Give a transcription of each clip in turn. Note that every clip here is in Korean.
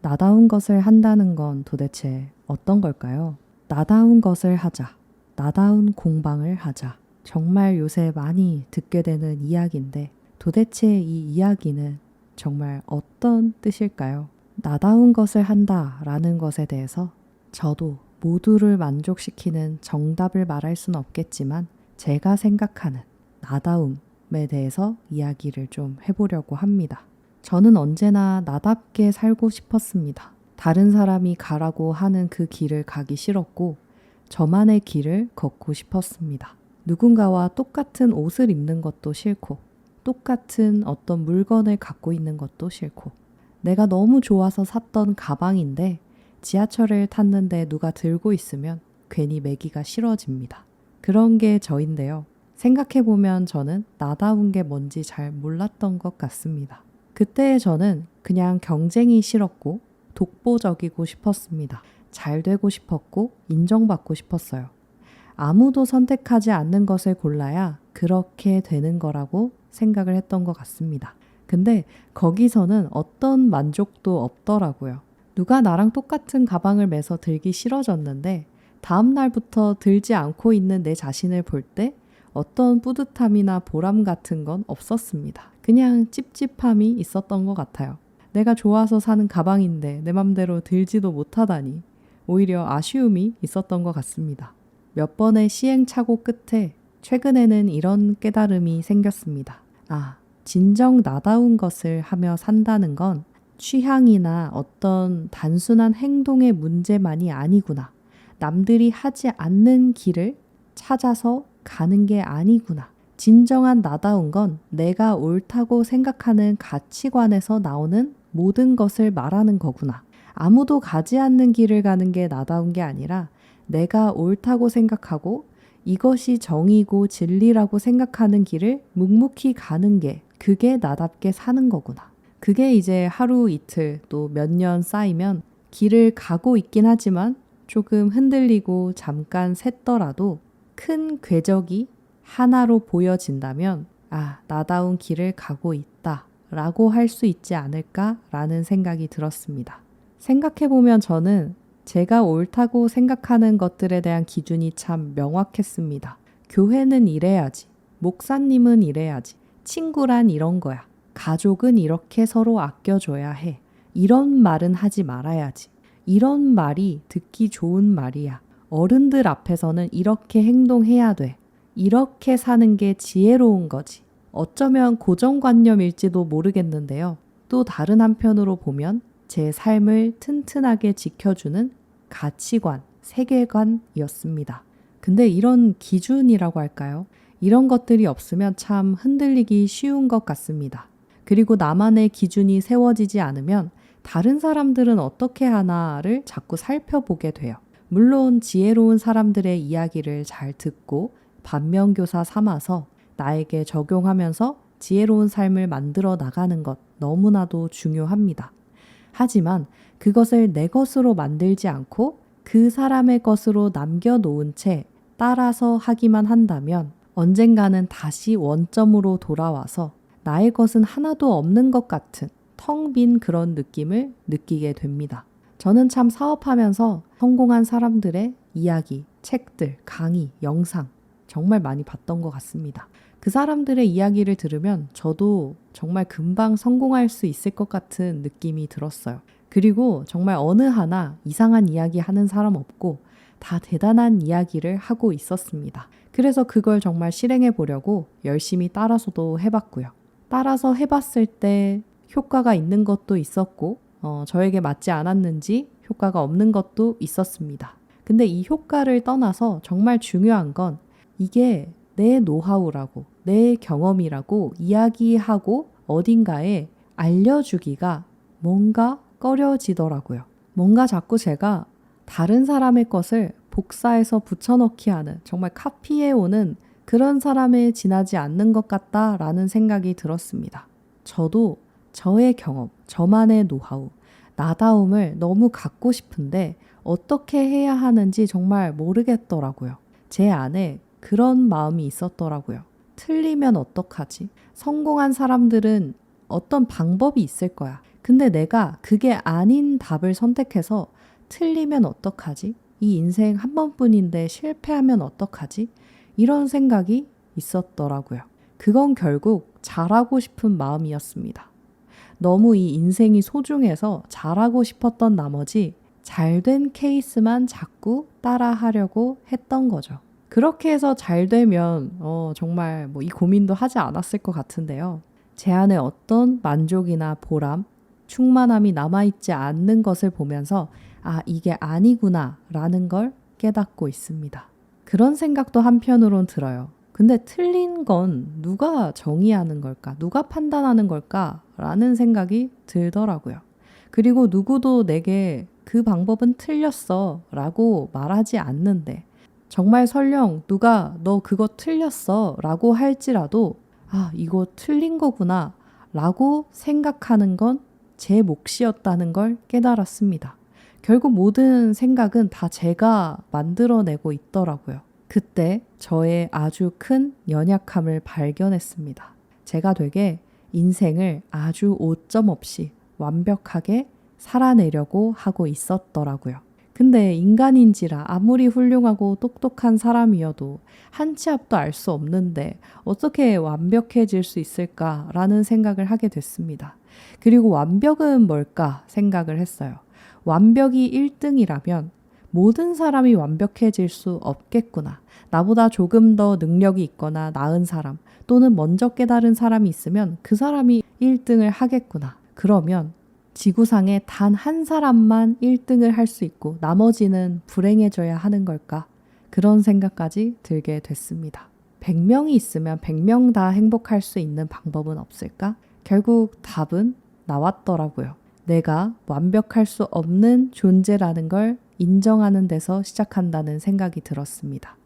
나다운 것을 한다는 건 도대체 어떤 걸까요? 나다운 것을 하자. 나다운 공방을 하자. 정말 요새 많이 듣게 되는 이야기인데 도대체 이 이야기는 정말 어떤 뜻일까요? 나다운 것을 한다라는 것에 대해서 저도 모두를 만족시키는 정답을 말할 수는 없겠지만 제가 생각하는 나다움에 대해서 이야기를 좀 해보려고 합니다. 저는 언제나 나답게 살고 싶었습니다. 다른 사람이 가라고 하는 그 길을 가기 싫었고 저만의 길을 걷고 싶었습니다. 누군가와 똑같은 옷을 입는 것도 싫고 똑같은 어떤 물건을 갖고 있는 것도 싫고 내가 너무 좋아서 샀던 가방인데 지하철을 탔는데 누가 들고 있으면 괜히 매기가 싫어집니다. 그런 게 저인데요. 생각해보면 저는 나다운 게 뭔지 잘 몰랐던 것 같습니다. 그때의 저는 그냥 경쟁이 싫었고 독보적이고 싶었습니다. 잘 되고 싶었고 인정받고 싶었어요. 아무도 선택하지 않는 것을 골라야 그렇게 되는 거라고 생각을 했던 것 같습니다. 근데 거기서는 어떤 만족도 없더라고요. 누가 나랑 똑같은 가방을 매서 들기 싫어졌는데 다음 날부터 들지 않고 있는 내 자신을 볼 때 어떤 뿌듯함이나 보람 같은 건 없었습니다. 그냥 찝찝함이 있었던 것 같아요. 내가 좋아서 사는 가방인데 내 맘대로 들지도 못하다니 오히려 아쉬움이 있었던 것 같습니다. 몇 번의 시행착오 끝에 최근에는 이런 깨달음이 생겼습니다. 진정 나다운 것을 하며 산다는 건 취향이나 어떤 단순한 행동의 문제만이 아니구나. 남들이 하지 않는 길을 찾아서 가는 게 아니구나. 진정한 나다운 건 내가 옳다고 생각하는 가치관에서 나오는 모든 것을 말하는 거구나. 아무도 가지 않는 길을 가는 게 나다운 게 아니라 내가 옳다고 생각하고 이것이 정의고 진리라고 생각하는 길을 묵묵히 가는 게 그게 나답게 사는 거구나. 그게 이제 하루 이틀 또 몇 년 쌓이면 길을 가고 있긴 하지만 조금 흔들리고 잠깐 샜더라도 큰 궤적이 하나로 보여진다면 나다운 길을 가고 있다 라고 할 수 있지 않을까라는 생각이 들었습니다. 생각해보면 저는 제가 옳다고 생각하는 것들에 대한 기준이 참 명확했습니다. 교회는 이래야지, 목사님은 이래야지, 친구란 이런 거야, 가족은 이렇게 서로 아껴줘야 해, 이런 말은 하지 말아야지, 이런 말이 듣기 좋은 말이야, 어른들 앞에서는 이렇게 행동해야 돼, 이렇게 사는 게 지혜로운 거지. 어쩌면 고정관념일지도 모르겠는데요. 또 다른 한편으로 보면 제 삶을 튼튼하게 지켜주는 가치관, 세계관이었습니다. 근데 이런 기준이라고 할까요? 이런 것들이 없으면 참 흔들리기 쉬운 것 같습니다. 그리고 나만의 기준이 세워지지 않으면 다른 사람들은 어떻게 하나를 자꾸 살펴보게 돼요. 물론 지혜로운 사람들의 이야기를 잘 듣고 반면교사 삼아서 나에게 적용하면서 지혜로운 삶을 만들어 나가는 것 너무나도 중요합니다. 하지만 그것을 내 것으로 만들지 않고 그 사람의 것으로 남겨놓은 채 따라서 하기만 한다면 언젠가는 다시 원점으로 돌아와서 나의 것은 하나도 없는 것 같은 텅 빈 그런 느낌을 느끼게 됩니다. 저는 참 사업하면서 성공한 사람들의 이야기, 책들, 강의, 영상 정말 많이 봤던 것 같습니다. 그 사람들의 이야기를 들으면 저도 정말 금방 성공할 수 있을 것 같은 느낌이 들었어요. 그리고 정말 어느 하나 이상한 이야기 하는 사람 없고 다 대단한 이야기를 하고 있었습니다. 그래서 그걸 정말 실행해 보려고 열심히 따라서도 해봤고요. 따라서 해봤을 때 효과가 있는 것도 있었고 저에게 맞지 않았는지 효과가 없는 것도 있었습니다. 근데 이 효과를 떠나서 정말 중요한 건 이게 내 노하우라고 내 경험이라고 이야기하고 어딘가에 알려주기가 뭔가 꺼려지더라고요. 뭔가 자꾸 제가 다른 사람의 것을 복사해서 붙여넣기 하는 정말 카피해오는 그런 사람에 지나지 않는 것 같다라는 생각이 들었습니다. 저도 저의 경험, 저만의 노하우, 나다움을 너무 갖고 싶은데 어떻게 해야 하는지 정말 모르겠더라고요. 제 안에 그런 마음이 있었더라고요. 틀리면 어떡하지? 성공한 사람들은 어떤 방법이 있을 거야. 근데 내가 그게 아닌 답을 선택해서 틀리면 어떡하지? 이 인생 한 번뿐인데 실패하면 어떡하지? 이런 생각이 있었더라고요. 그건 결국 잘하고 싶은 마음이었습니다. 너무 이 인생이 소중해서 잘하고 싶었던 나머지 잘된 케이스만 자꾸 따라하려고 했던 거죠. 그렇게 해서 잘 되면 정말 이 고민도 하지 않았을 것 같은데요. 제 안에 어떤 만족이나 보람, 충만함이 남아있지 않는 것을 보면서 이게 아니구나 라는 걸 깨닫고 있습니다. 그런 생각도 한편으론 들어요. 근데 틀린 건 누가 정의하는 걸까? 누가 판단하는 걸까? 라는 생각이 들더라고요. 그리고 누구도 내게 그 방법은 틀렸어 라고 말하지 않는데 정말 설령 누가 너 그거 틀렸어 라고 할지라도 이거 틀린 거구나 라고 생각하는 건 제 몫이었다는 걸 깨달았습니다. 결국 모든 생각은 다 제가 만들어내고 있더라고요. 그때 저의 아주 큰 연약함을 발견했습니다. 제가 되게 인생을 아주 오점 없이 완벽하게 살아내려고 하고 있었더라고요. 근데 인간인지라 아무리 훌륭하고 똑똑한 사람이어도 한 치 앞도 알 수 없는데 어떻게 완벽해질 수 있을까라는 생각을 하게 됐습니다. 그리고 완벽은 뭘까 생각을 했어요. 완벽이 1등이라면 모든 사람이 완벽해질 수 없겠구나. 나보다 조금 더 능력이 있거나 나은 사람 또는 먼저 깨달은 사람이 있으면 그 사람이 1등을 하겠구나. 그러면 지구상에 단 한 사람만 1등을 할 수 있고 나머지는 불행해져야 하는 걸까? 그런 생각까지 들게 됐습니다. 100명이 있으면 100명 다 행복할 수 있는 방법은 없을까? 결국 답은 나왔더라고요. 내가 완벽할 수 없는 존재라는 걸 인정하는 데서 시작한다는 생각이 들었습니다.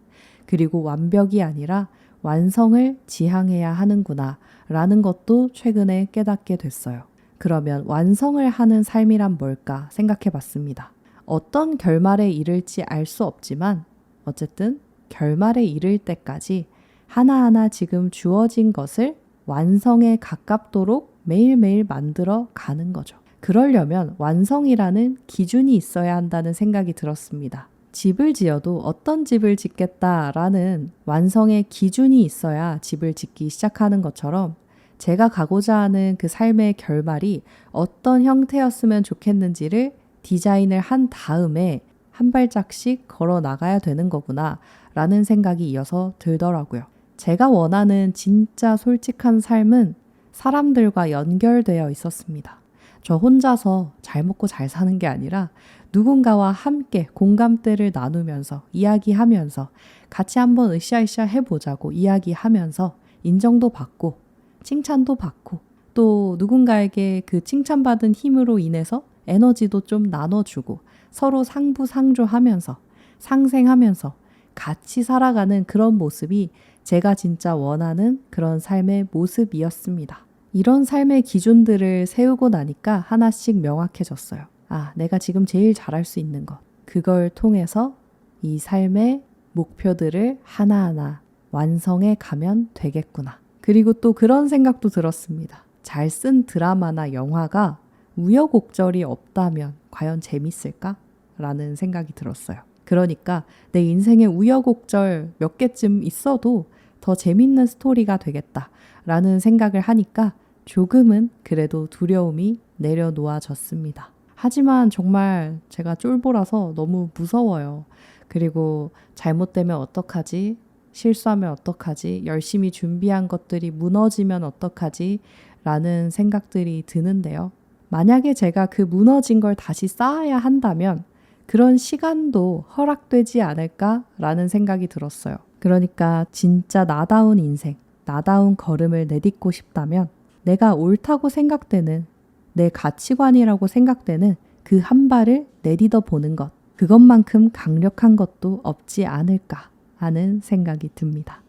그리고 완벽이 아니라 완성을 지향해야 하는구나 라는 것도 최근에 깨닫게 됐어요. 그러면 완성을 하는 삶이란 뭘까 생각해 봤습니다. 어떤 결말에 이를지 알 수 없지만 어쨌든 결말에 이를 때까지 하나하나 지금 주어진 것을 완성에 가깝도록 매일매일 만들어 가는 거죠. 그러려면 완성이라는 기준이 있어야 한다는 생각이 들었습니다. 집을 지어도 어떤 집을 짓겠다라는 완성의 기준이 있어야 집을 짓기 시작하는 것처럼 제가 가고자 하는 그 삶의 결말이 어떤 형태였으면 좋겠는지를 디자인을 한 다음에 한 발짝씩 걸어 나가야 되는 거구나 라는 생각이 이어서 들더라고요. 제가 원하는 진짜 솔직한 삶은 사람들과 연결되어 있었습니다. 저 혼자서 잘 먹고 잘 사는 게 아니라 누군가와 함께 공감대를 나누면서 이야기하면서 같이 한번 으쌰으쌰 해보자고 이야기하면서 인정도 받고 칭찬도 받고 또 누군가에게 그 칭찬받은 힘으로 인해서 에너지도 좀 나눠주고 서로 상부상조하면서 상생하면서 같이 살아가는 그런 모습이 제가 진짜 원하는 그런 삶의 모습이었습니다. 이런 삶의 기준들을 세우고 나니까 하나씩 명확해졌어요. 내가 지금 제일 잘할 수 있는 것. 그걸 통해서 이 삶의 목표들을 하나하나 완성해 가면 되겠구나. 그리고 또 그런 생각도 들었습니다. 잘 쓴 드라마나 영화가 우여곡절이 없다면 과연 재밌을까? 라는 생각이 들었어요. 그러니까 내 인생에 우여곡절 몇 개쯤 있어도 더 재밌는 스토리가 되겠다 라는 생각을 하니까 조금은 그래도 두려움이 내려놓아졌습니다. 하지만 정말 제가 쫄보라서 너무 무서워요. 그리고 잘못되면 어떡하지? 실수하면 어떡하지? 열심히 준비한 것들이 무너지면 어떡하지? 라는 생각들이 드는데요. 만약에 제가 그 무너진 걸 다시 쌓아야 한다면 그런 시간도 허락되지 않을까라는 생각이 들었어요. 그러니까 진짜 나다운 인생, 나다운 걸음을 내딛고 싶다면 내가 옳다고 생각되는 내 가치관이라고 생각되는 그 한 발을 내딛어 보는 것, 그것만큼 강력한 것도 없지 않을까 하는 생각이 듭니다.